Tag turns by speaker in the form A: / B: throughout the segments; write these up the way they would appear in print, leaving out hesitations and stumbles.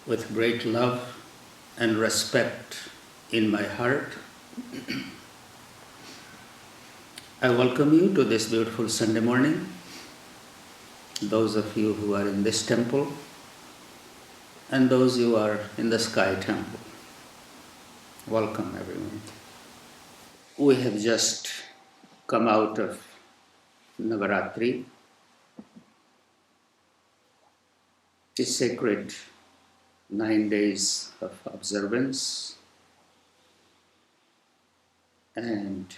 A: With great love and respect in my heart, I welcome you to this beautiful Sunday morning. Those of you who are in this temple and those who are in the sky temple. Welcome everyone. We have just come out of Navaratri, the sacred 9 days of observance, and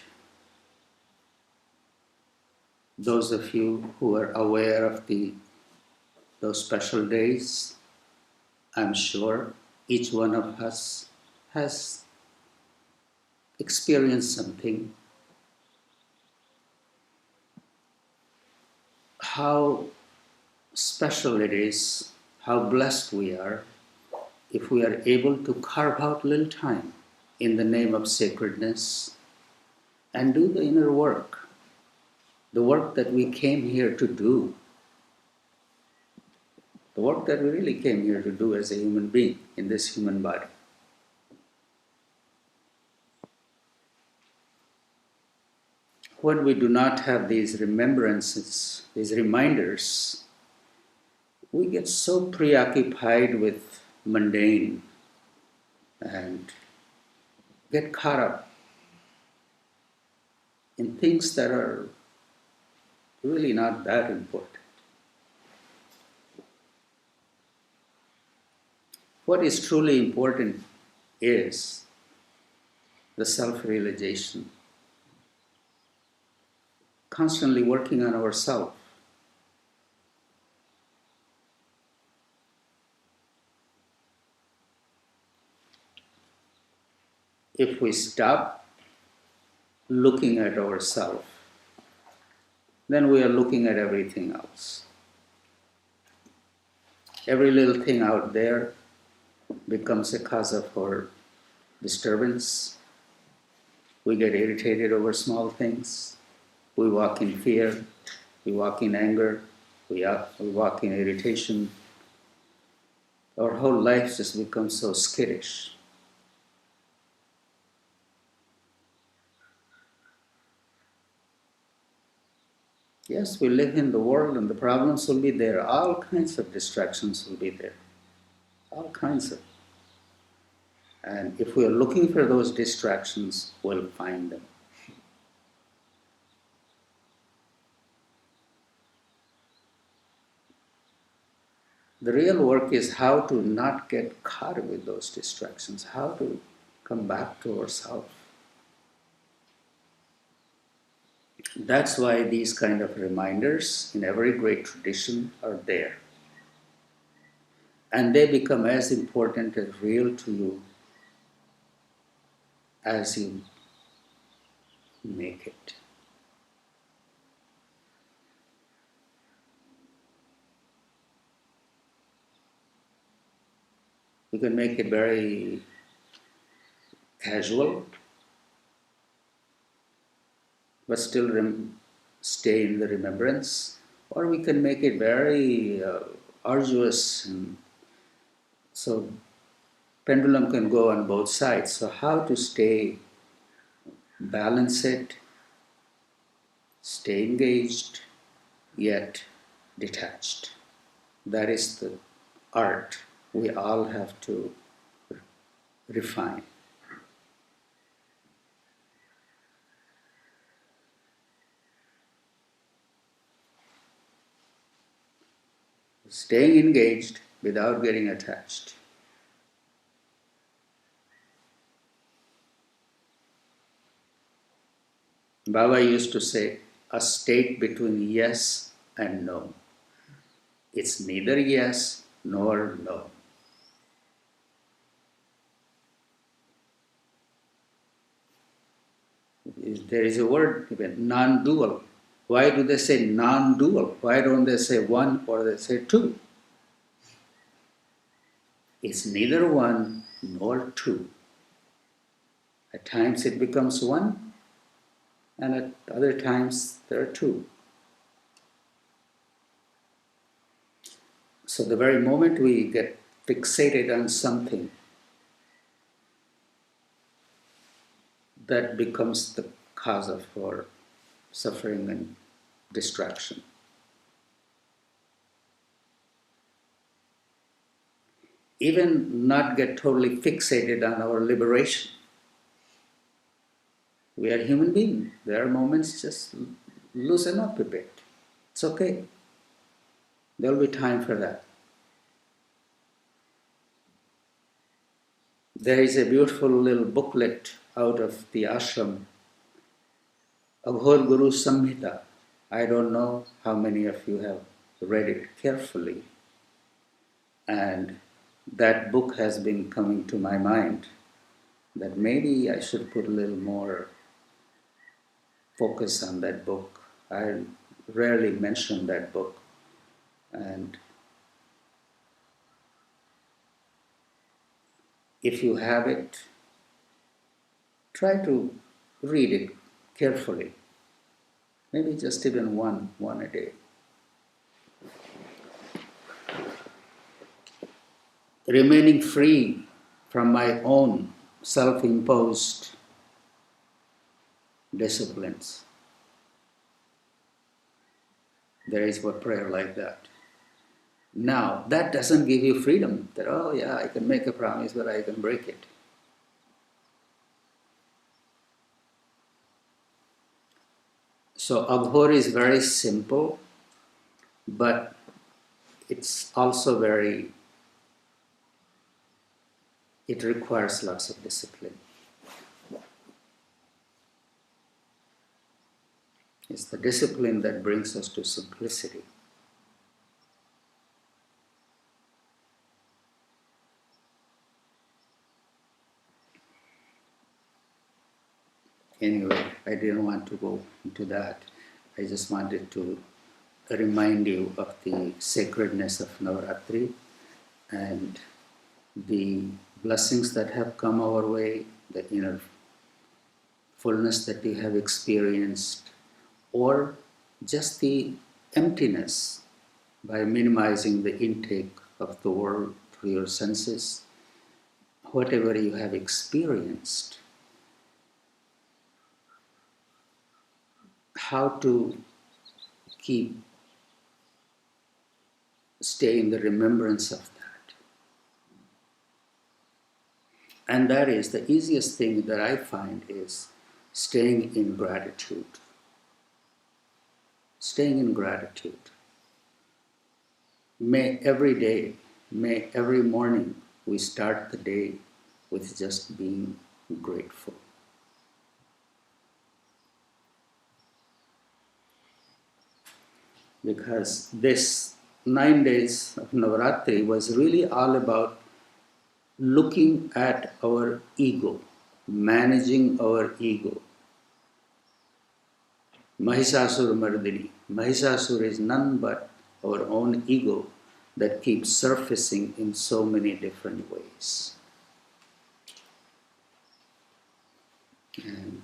A: those of you who are aware of those special days, I'm sure each one of us has experienced something. How special it is, how blessed we are if we are able to carve out little time in the name of sacredness and do the inner work, the work that we came here to do, the work that we really came here to do as a human being in this human body. When we do not have these remembrances, these reminders, we get so preoccupied with mundane and get caught up in things that are really not that important. What is truly important is the self-realization, constantly working on ourselves. If we stop looking at ourselves, then we are looking at everything else. Every little thing out there becomes a cause of our disturbance. We get irritated over small things. We walk in fear. We walk in anger. We walk in irritation. Our whole life just becomes so skittish. Yes, we live in the world and the problems will be there. All kinds of distractions will be there. All kinds of. And if we are looking for those distractions, we'll find them. The real work is how to not get caught with those distractions, how to come back to ourselves. That's why these kind of reminders in every great tradition are there. And they become as important and real to you as you make it. You can make it very casual, but still stay in the remembrance, or we can make it very arduous, and so pendulum can go on both sides. So how to balance it, stay engaged, yet detached. That is the art we all have to refine. Staying engaged without getting attached. Baba used to say, a state between yes and no. It's neither yes nor no. There is a word, non-dual. Why do they say non-dual? Why don't they say one or they say two? It's neither one nor two. At times it becomes one, and at other times there are two. So the very moment we get fixated on something, that becomes the cause of our suffering and distraction. Even not get totally fixated on our liberation. We are human beings. There are moments just loosen up a bit. It's okay. There'll be time for that. There is a beautiful little booklet out of the ashram, Aghor Guru Samhita. I don't know how many of you have read it carefully. And that book has been coming to my mind, that maybe I should put a little more focus on that book. I rarely mention that book. And if you have it, try to read it carefully. Maybe just even one a day. Remaining free from my own self-imposed disciplines. There is a prayer like that. Now, that doesn't give you freedom, that, oh yeah, I can make a promise, but I can break it. So Aghor is very simple, but it's also it requires lots of discipline. It's the discipline that brings us to simplicity. Anyway, I didn't want to go into that. I just wanted to remind you of the sacredness of Navaratri and the blessings that have come our way, the inner fullness that you have experienced, or just the emptiness by minimizing the intake of the world through your senses. Whatever you have experienced, how to stay in the remembrance of that. And that is the easiest thing that I find is staying in gratitude. Staying in gratitude. May every morning we start the day with just being grateful. Because this 9 days of Navaratri was really all about looking at our ego, managing our ego. Mahisasura Mardini. Mahisasura is none but our own ego that keeps surfacing in so many different ways. And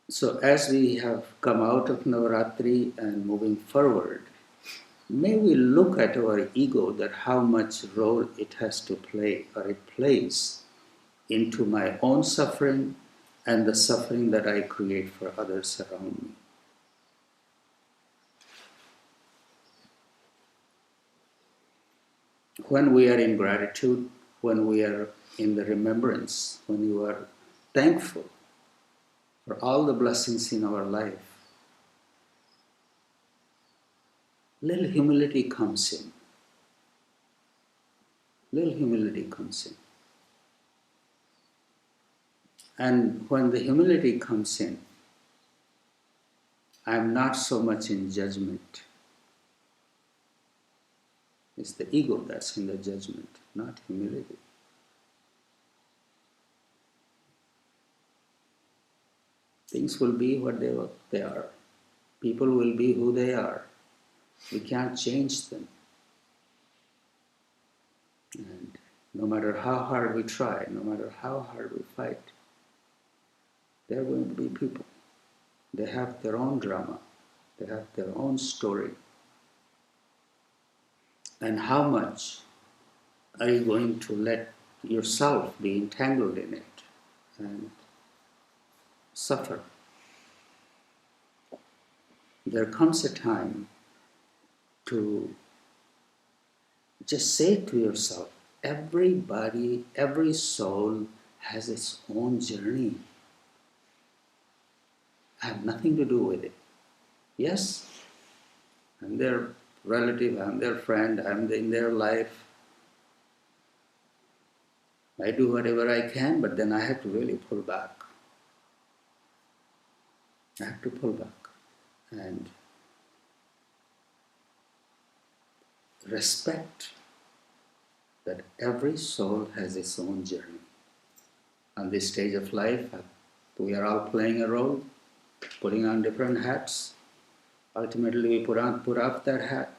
A: so as we have come out of Navaratri and moving forward, may we look at our ego, that how much role it has to play, or it plays, into my own suffering and the suffering that I create for others around me. When we are in gratitude, when we are in the remembrance, when you are thankful for all the blessings in our life, little humility comes in. Little humility comes in. And when the humility comes in, I'm not so much in judgment. It's the ego that's in the judgment, not humility. Things will be what they are. People will be who they are. We can't change them. And no matter how hard we try, no matter how hard we fight, they're going to be people. They have their own drama. They have their own story. And how much are you going to let yourself be entangled in it and suffer? There comes a time to just say to yourself, everybody, every soul has its own journey. I have nothing to do with it. Yes, I'm their relative, I'm their friend, I'm in their life. I do whatever I can, but then I have to really pull back. I have to pull back and respect that every soul has its own journey. On this stage of life, we are all playing a role, putting on different hats. Ultimately, we put off that hat,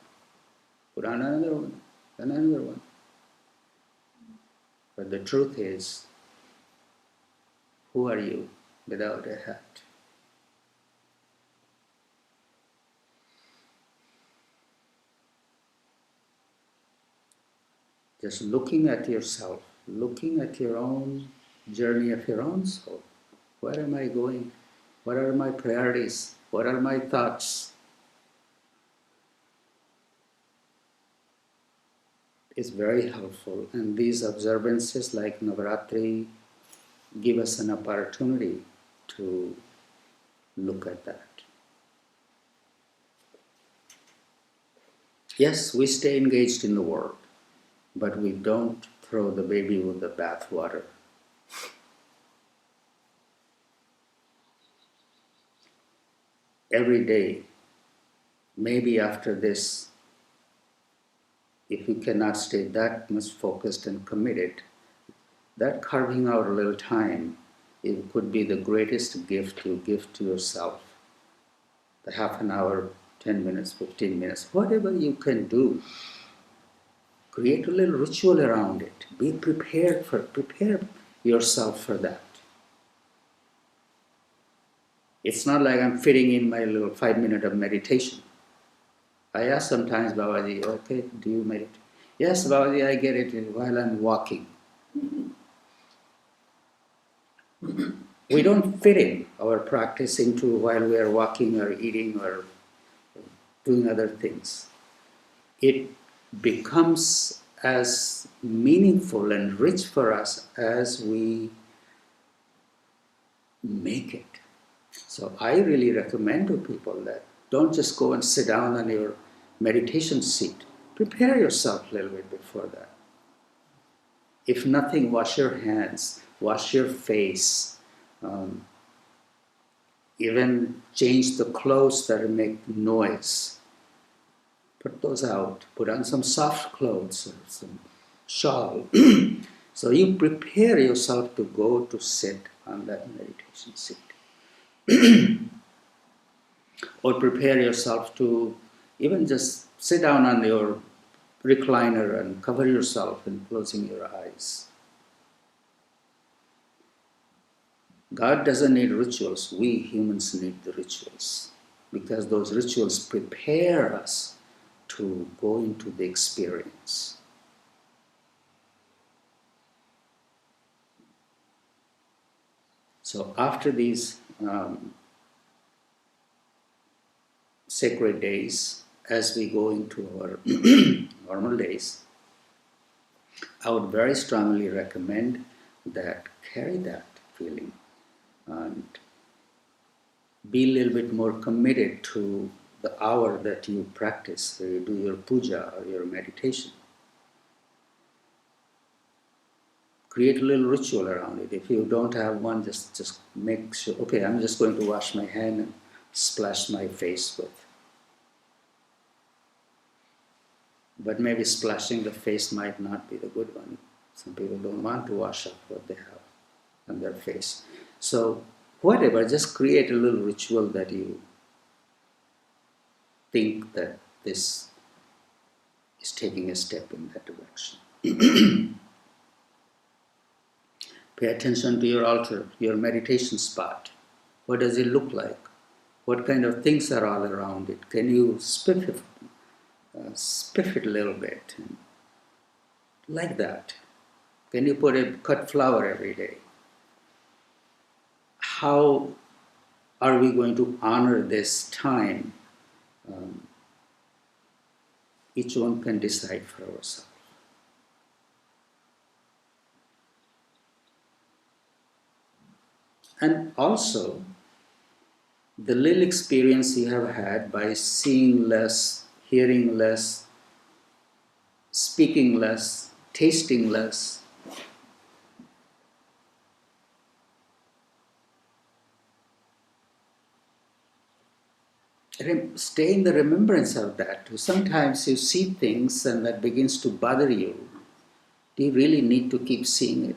A: put on another one, and another one. But the truth is, who are you without a hat? Just looking at yourself, looking at your own journey of your own soul. Where am I going? What are my priorities? What are my thoughts? It's very helpful. And these observances like Navaratri give us an opportunity to look at that. Yes, we stay engaged in the world, but we don't throw the baby with the bathwater. Every day, maybe after this, if you cannot stay that much focused and committed, that carving out a little time, it could be the greatest gift you give to yourself. The half an hour, 10 minutes, 15 minutes, whatever you can do. Create a little ritual around it. Prepare yourself for that. It's not like I'm fitting in my little 5 minute of meditation. I ask sometimes Babaji, okay, do you meditate? Yes, Babaji, I get it while I'm walking. We don't fit in our practice into while we are walking or eating or doing other things. It becomes as meaningful and rich for us as we make it. So I really recommend to people that don't just go and sit down on your meditation seat. Prepare yourself a little bit before that. If nothing, wash your hands, wash your face, even change the clothes that make noise. Put those out. Put on some soft clothes or some shawl. So you prepare yourself to go to sit on that meditation seat. Or prepare yourself to even just sit down on your recliner and cover yourself and closing your eyes. God doesn't need rituals. We humans need the rituals because those rituals prepare us to go into the experience. So after these sacred days, as we go into our normal days, I would very strongly recommend that carry that feeling and be a little bit more committed to the hour that you practice, where you do your puja or your meditation. Create a little ritual around it. If you don't have one, just make sure, okay, I'm just going to wash my hand and splash my face with. But maybe splashing the face might not be the good one. Some people don't want to wash up what they have on their face. So whatever, just create a little ritual that you think that this is taking a step in that direction. Pay attention to your altar, your meditation spot. What does it look like? What kind of things are all around it? Can you spiff it a little bit? Like that. Can you cut flower every day? How are we going to honor this time? Each one can decide for ourselves. And also, the little experience you have had by seeing less, hearing less, speaking less, tasting less, stay in the remembrance of that. Sometimes you see things and that begins to bother you. Do you really need to keep seeing it?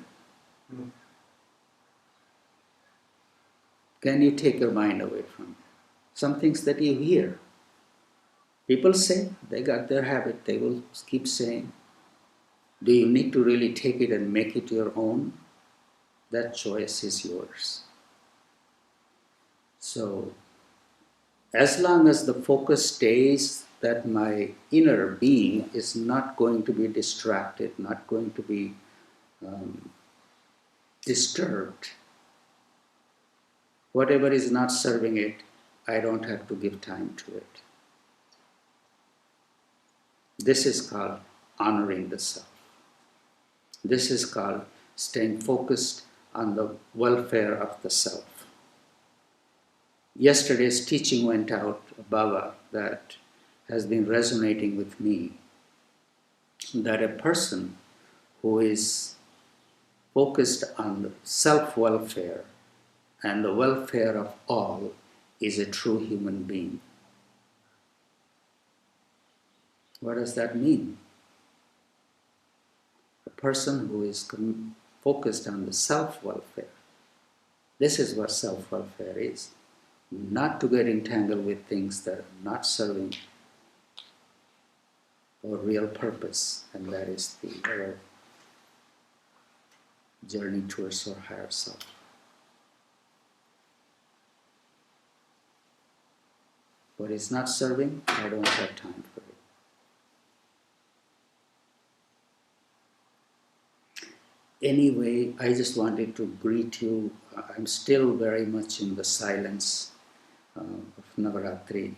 A: Can you take your mind away from it? Some things that you hear. People say, they got their habit, they will keep saying. Do you need to really take it and make it your own? That choice is yours. So, as long as the focus stays that my inner being is not going to be distracted, not going to be disturbed, whatever is not serving it, I don't have to give time to it. This is called honoring the self. This is called staying focused on the welfare of the self. Yesterday's teaching went out, Baba, that has been resonating with me, that a person who is focused on the self-welfare and the welfare of all is a true human being. What does that mean? A person who is focused on the self-welfare. This is what self-welfare is. Not to get entangled with things that are not serving our real purpose, and that is our journey towards our higher self. What is not serving, I don't have time for it. Anyway, I just wanted to greet you. I'm still very much in the silence of Navaratri.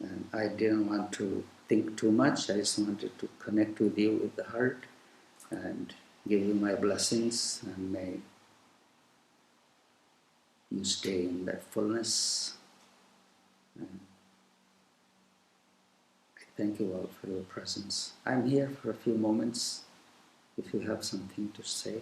A: And I didn't want to think too much. I just wanted to connect with you with the heart and give you my blessings, and may you stay in that fullness. And I thank you all for your presence. I'm here for a few moments if you have something to say.